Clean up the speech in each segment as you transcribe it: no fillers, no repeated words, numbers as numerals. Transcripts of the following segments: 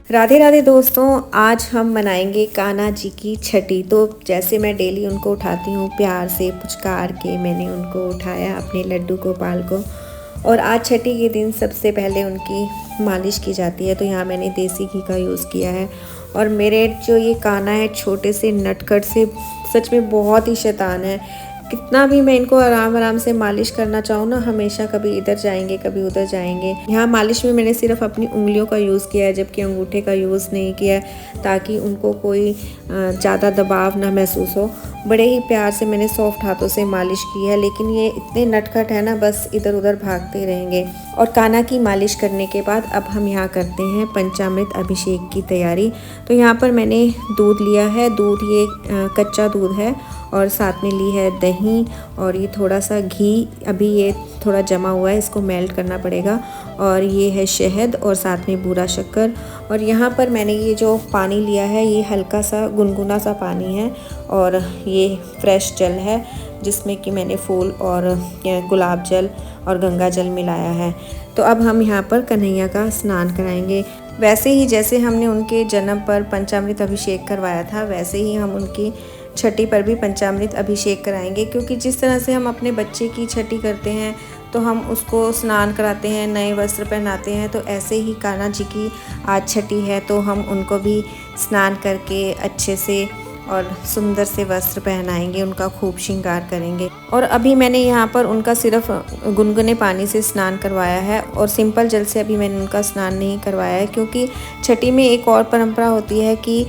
राधे राधे दोस्तों, आज हम मनाएंगे कान्हा जी की छठी। तो जैसे मैं डेली उनको उठाती हूँ प्यार से पुचकार के, मैंने उनको उठाया अपने लड्डू गोपाल को। और आज छठी के दिन सबसे पहले उनकी मालिश की जाती है। तो यहाँ मैंने देसी घी का यूज़ किया है। और मेरे जो ये कान्हा है छोटे से नटखट से, सच में बहुत ही शैतान है। कितना भी मैं इनको आराम आराम से मालिश करना चाहूँ ना, हमेशा कभी इधर जाएंगे कभी उधर जाएंगे। यहाँ मालिश में मैंने सिर्फ अपनी उंगलियों का यूज़ किया है, जबकि अंगूठे का यूज़ नहीं किया है, ताकि उनको कोई ज़्यादा दबाव ना महसूस हो। बड़े ही प्यार से मैंने सॉफ्ट हाथों से मालिश की है, लेकिन ये इतने नटखट है ना, बस इधर उधर भागते रहेंगे। और कान्हा की मालिश करने के बाद अब हम यहाँ करते हैं पंचामृत अभिषेक की तैयारी। तो यहाँ पर मैंने दूध लिया है। दूध ये कच्चा दूध है, और साथ में ली है दही, और ये थोड़ा सा घी अभी ये थोड़ा जमा हुआ है, इसको मेल्ट करना पड़ेगा। और ये है शहद और साथ में बूरा शक्कर। और यहाँ पर मैंने ये जो पानी लिया है, ये हल्का सा गुनगुना सा पानी है, और ये फ्रेश जल है, जिसमें कि मैंने फूल और गुलाब जल और गंगा जल मिलाया है। तो अब हम यहाँ पर कन्हैया का स्नान कराएंगे। वैसे ही जैसे हमने उनके जन्म पर पंचामृत अभिषेक करवाया था, वैसे ही हम उनकी छठी पर भी पंचामृत अभिषेक कराएंगे। क्योंकि जिस तरह से हम अपने बच्चे की छठी करते हैं तो हम उसको स्नान कराते हैं, नए वस्त्र पहनाते हैं, तो ऐसे ही कान्हा जी की आज छठी है, तो हम उनको भी स्नान करके अच्छे से और सुंदर से वस्त्र पहनाएंगे, उनका खूब श्रृंगार करेंगे। और अभी मैंने यहाँ पर उनका सिर्फ गुनगुने पानी से स्नान करवाया है, और सिंपल जल से अभी मैंने उनका स्नान नहीं करवाया है। क्योंकि छठी में एक और परंपरा होती है कि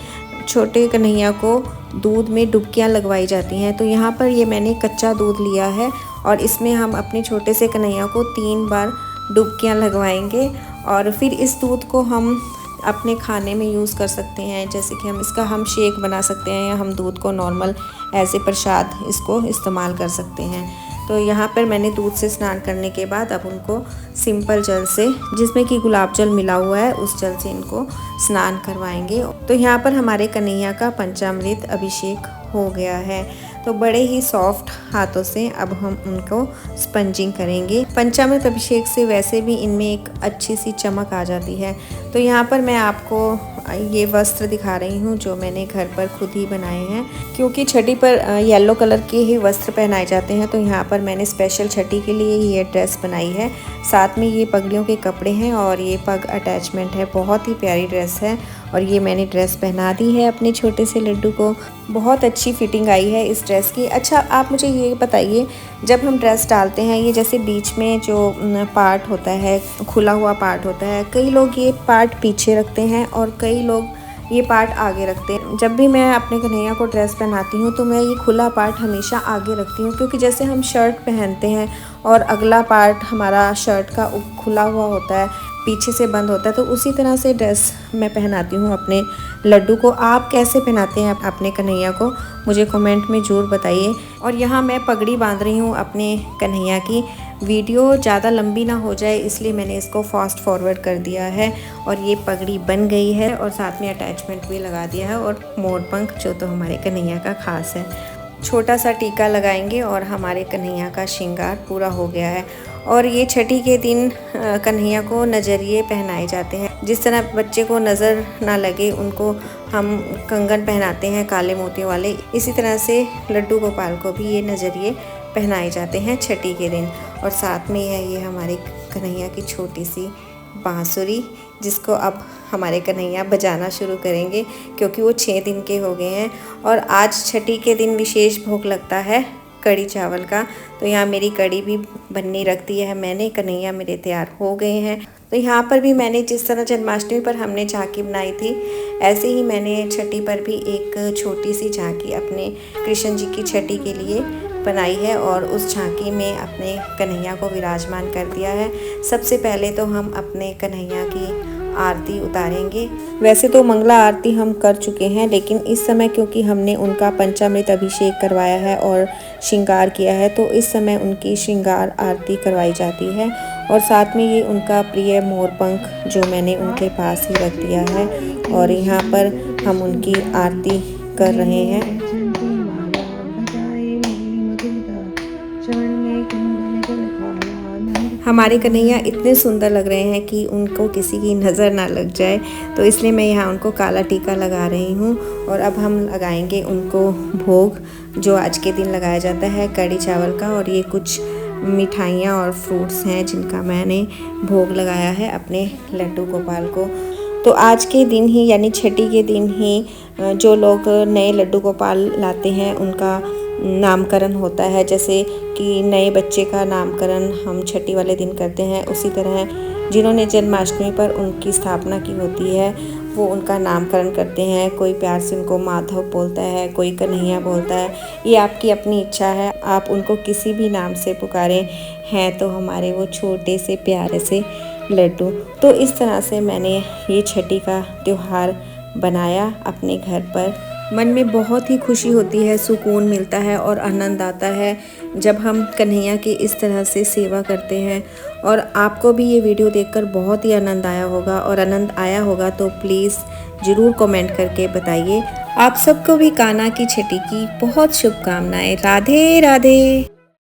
छोटे कन्हैया को दूध में डुबकियाँ लगवाई जाती हैं। तो यहाँ पर ये मैंने कच्चा दूध लिया है, और इसमें हम अपने छोटे से कन्हैया को 3 बार डुबकियाँ लगवाएंगे। और फिर इस दूध को हम अपने खाने में यूज़ कर सकते हैं, जैसे कि हम शेक बना सकते हैं, या हम दूध को नॉर्मल एज ए प्रसाद इसको इस्तेमाल कर सकते हैं। तो यहाँ पर मैंने दूध से स्नान करने के बाद अब उनको सिंपल जल से, जिसमें कि गुलाब जल मिला हुआ है, उस जल से इनको स्नान करवाएंगे। तो यहाँ पर हमारे कन्हैया का पंचामृत अभिषेक हो गया है। तो बड़े ही सॉफ्ट हाथों से अब हम उनको स्पंजिंग करेंगे। पंचामृत अभिषेक से वैसे भी इनमें एक अच्छी सी चमक आ जाती है। तो यहाँ पर मैं आपको ये वस्त्र दिखा रही हूँ जो मैंने घर पर खुद ही बनाए हैं, क्योंकि छठी पर येलो कलर के ही वस्त्र पहनाए जाते हैं। तो यहाँ पर मैंने स्पेशल छठी के लिए ये ड्रेस बनाई है। साथ में ये पगड़ियों के कपड़े हैं, और ये पग अटैचमेंट है। बहुत ही प्यारी ड्रेस है, और ये मैंने ड्रेस पहना दी है अपने छोटे से लड्डू को। बहुत अच्छी फिटिंग आई है इस ड्रेस की। अच्छा, आप मुझे ये बताइए, जब हम ड्रेस डालते हैं, ये जैसे बीच में जो पार्ट होता है, खुला हुआ पार्ट होता है, कई लोग ये पार्ट पीछे रखते हैं और कई लोग ये पार्ट आगे रखते हैं। जब भी मैं अपने कन्हैया को ड्रेस पहनाती हूँ तो मैं ये खुला पार्ट हमेशा आगे रखती हूँ, क्योंकि जैसे हम शर्ट पहनते हैं और अगला पार्ट हमारा शर्ट का खुला हुआ होता है, पीछे से बंद होता है, तो उसी तरह से ड्रेस मैं पहनाती हूँ अपने लड्डू को। आप कैसे पहनाते हैं अपने कन्हैया को, मुझे कमेंट में ज़रूर बताइए। और यहाँ मैं पगड़ी बांध रही हूँ अपने कन्हैया की। वीडियो ज़्यादा लंबी ना हो जाए, इसलिए मैंने इसको फास्ट फॉरवर्ड कर दिया है। और ये पगड़ी बन गई है, और साथ में अटैचमेंट भी लगा दिया है, और मोरपंख जो तो हमारे कन्हैया का खास है। छोटा सा टीका लगाएंगे और हमारे कन्हैया का श्रृंगार पूरा हो गया है। और ये छठी के दिन कन्हैया को नजरिए पहनाए जाते हैं। जिस तरह बच्चे को नज़र ना लगे, उनको हम कंगन पहनाते हैं काले मोतियों वाले, इसी तरह से लड्डू गोपाल को भी ये नजरिए पहनाए जाते हैं छठी के दिन। और साथ में ये हमारे कन्हैया की छोटी सी बांसुरी, जिसको अब हमारे कन्हैया बजाना शुरू करेंगे, क्योंकि वो 6 दिन के हो गए हैं। और आज छठी के दिन विशेष भोग लगता है कड़ी चावल का। तो यहाँ मेरी कड़ी भी बननी रख दी है मैंने, कन्हैया मेरे तैयार हो गए हैं। तो यहाँ पर भी मैंने जिस तरह जन्माष्टमी पर हमने झांकी बनाई थी, ऐसे ही मैंने छठी पर भी एक छोटी सी झांकी अपने कृष्ण जी की छठी के लिए बनाई है, और उस झांकी में अपने कन्हैया को विराजमान कर दिया है। सबसे पहले तो हम अपने कन्हैया की आरती उतारेंगे। वैसे तो मंगला आरती हम कर चुके हैं, लेकिन इस समय क्योंकि हमने उनका पंचामृत अभिषेक करवाया है और श्रृंगार किया है, तो इस समय उनकी श्रृंगार आरती करवाई जाती है। और साथ में ये उनका प्रिय मोरपंख जो मैंने उनके पास ही रख दिया है, और यहाँ पर हम उनकी आरती कर रहे हैं। हमारे कन्हैया इतने सुंदर लग रहे हैं कि उनको किसी की नज़र ना लग जाए, तो इसलिए मैं यहाँ उनको काला टीका लगा रही हूँ। और अब हम लगाएंगे उनको भोग, जो आज के दिन लगाया जाता है कढ़ी चावल का। और ये कुछ मिठाइयाँ और फ्रूट्स हैं जिनका मैंने भोग लगाया है अपने लड्डू गोपाल को। तो आज के दिन ही यानी छठी के दिन ही जो लोग नए लड्डू गोपाल लाते हैं उनका नामकरण होता है। जैसे कि नए बच्चे का नामकरण हम छठी वाले दिन करते हैं, उसी तरह जिन्होंने जन्माष्टमी पर उनकी स्थापना की होती है वो उनका नामकरण करते हैं। कोई प्यार से उनको माधव बोलता है, कोई कन्हैया बोलता है, ये आपकी अपनी इच्छा है, आप उनको किसी भी नाम से पुकारें। हैं तो हमारे वो छोटे से प्यारे से लड्डू। तो इस तरह से मैंने ये छठी का त्यौहार बनाया अपने घर पर। मन में बहुत ही खुशी होती है, सुकून मिलता है और आनंद आता है जब हम कन्हैया की इस तरह से सेवा करते हैं। और आपको भी ये वीडियो देखकर बहुत ही आनंद आया होगा, और आनंद आया होगा तो प्लीज़ ज़रूर कमेंट करके बताइए। आप सबको भी कान्हा की छठी की बहुत शुभकामनाएं। राधे राधे।